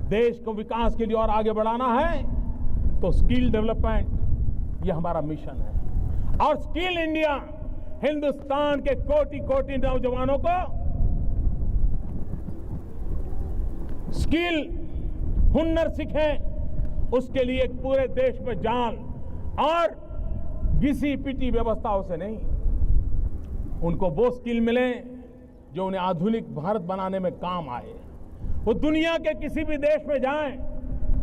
देश को विकास के लिए और आगे बढ़ाना है तो स्किल डेवलपमेंट ये हमारा मिशन है। और स्किल इंडिया हिंदुस्तान के कोटि कोटि नौजवानों को स्किल हुनर सीखें, उसके लिए एक पूरे देश में जान और घिसी पिटी व्यवस्थाओं से नहीं, उनको वो स्किल मिले जो उन्हें आधुनिक भारत बनाने में काम आए। वो दुनिया के किसी भी देश में जाएं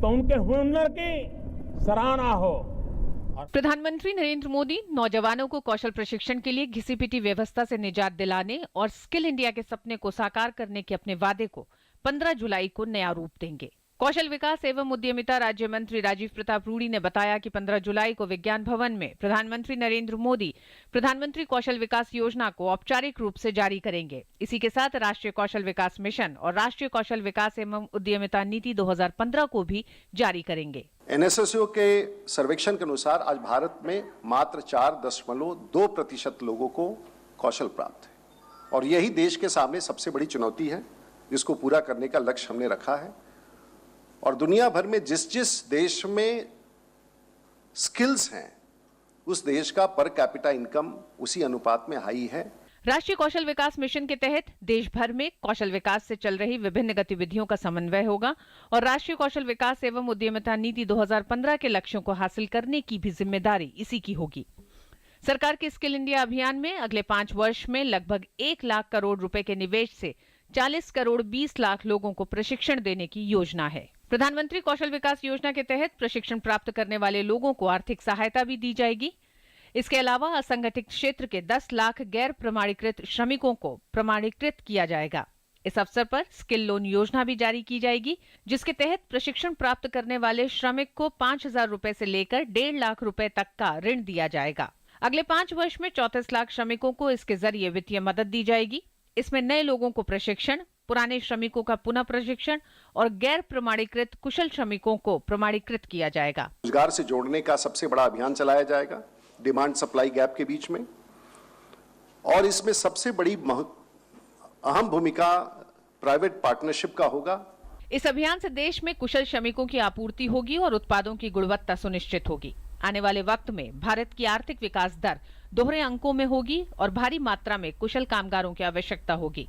तो उनके हुनर की सराहना हो। प्रधानमंत्री नरेंद्र मोदी नौजवानों को कौशल प्रशिक्षण के लिए घिसी पिटी व्यवस्था से निजात दिलाने और स्किल इंडिया के सपने को साकार करने के अपने वादे को 15 जुलाई को नया रूप देंगे। कौशल विकास एवं उद्यमिता राज्य मंत्री राजीव प्रताप रूडी ने बताया कि 15 जुलाई को विज्ञान भवन में प्रधानमंत्री नरेंद्र मोदी प्रधानमंत्री कौशल विकास योजना को औपचारिक रूप से जारी करेंगे। इसी के साथ राष्ट्रीय कौशल विकास मिशन और राष्ट्रीय कौशल विकास एवं उद्यमिता नीति 2015 को भी जारी करेंगे। एनएसएसओ के सर्वेक्षण के अनुसार आज भारत में मात्र 4.2% लोगों को कौशल प्राप्त है और यही देश के सामने सबसे बड़ी चुनौती है, जिसको पूरा करने का लक्ष्य हमने रखा है। और दुनिया भर में जिस जिस देश में स्किल्स हैं उस देश का पर कैपिटा इनकम उसी अनुपात में हाई है। राष्ट्रीय कौशल विकास मिशन के तहत देश भर में कौशल विकास से चल रही विभिन्न गतिविधियों का समन्वय होगा और राष्ट्रीय कौशल विकास एवं उद्यमिता नीति 2015 के लक्ष्यों को हासिल करने की भी जिम्मेदारी इसी की होगी। सरकार के स्किल इंडिया अभियान में अगले 5 वर्ष में लगभग 1 लाख करोड़ रुपए के निवेश से 40 करोड़ 20 लाख लोगों को प्रशिक्षण देने की योजना है। प्रधानमंत्री कौशल विकास योजना के तहत प्रशिक्षण प्राप्त करने वाले लोगों को आर्थिक सहायता भी दी जाएगी। इसके अलावा असंगठित क्षेत्र के 10 लाख गैर प्रमाणीकृत श्रमिकों को प्रमाणीकृत किया जाएगा। इस अवसर पर स्किल लोन योजना भी जारी की जाएगी, जिसके तहत प्रशिक्षण प्राप्त करने वाले श्रमिक को 5,000 रुपए से लेकर 1.5 लाख रुपए तक का ऋण दिया जाएगा। अगले 5 वर्ष में 34 लाख श्रमिकों को इसके जरिए वित्तीय मदद दी जाएगी। इसमें नए लोगों को प्रशिक्षण, पुराने श्रमिकों का पुनः प्रशिक्षण और गैर प्रमाणीकृत कुशल श्रमिकों को प्रमाणीकृत किया जाएगा। रोजगार से जोड़ने का सबसे बड़ा अभियान चलाया जाएगा डिमांड सप्लाई गैप के बीच में, और इसमें सबसे बड़ी अहम भूमिका प्राइवेट पार्टनरशिप का होगा। इस अभियान से देश में कुशल श्रमिकों की आपूर्ति होगी और उत्पादों की गुणवत्ता सुनिश्चित होगी। आने वाले वक्त में भारत की आर्थिक विकास दर दोहरे अंकों में होगी और भारी मात्रा में कुशल कामगारों की आवश्यकता होगी।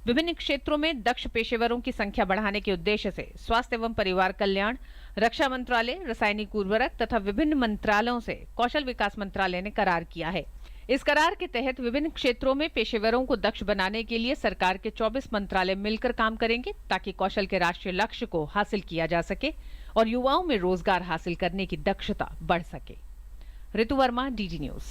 विभिन्न क्षेत्रों में दक्ष पेशेवरों की संख्या बढ़ाने के उद्देश्य से स्वास्थ्य एवं परिवार कल्याण, रक्षा मंत्रालय, रासायनिक उर्वरक तथा विभिन्न मंत्रालयों से कौशल विकास मंत्रालय ने करार किया है। इस करार के तहत विभिन्न क्षेत्रों में पेशेवरों को दक्ष बनाने के लिए सरकार के 24 मंत्रालय मिलकर काम करेंगे, ताकि कौशल के राष्ट्रीय लक्ष्य को हासिल किया जा सके और युवाओं में रोजगार हासिल करने की दक्षता बढ़ सके। ऋतु वर्मा, डीडी न्यूज।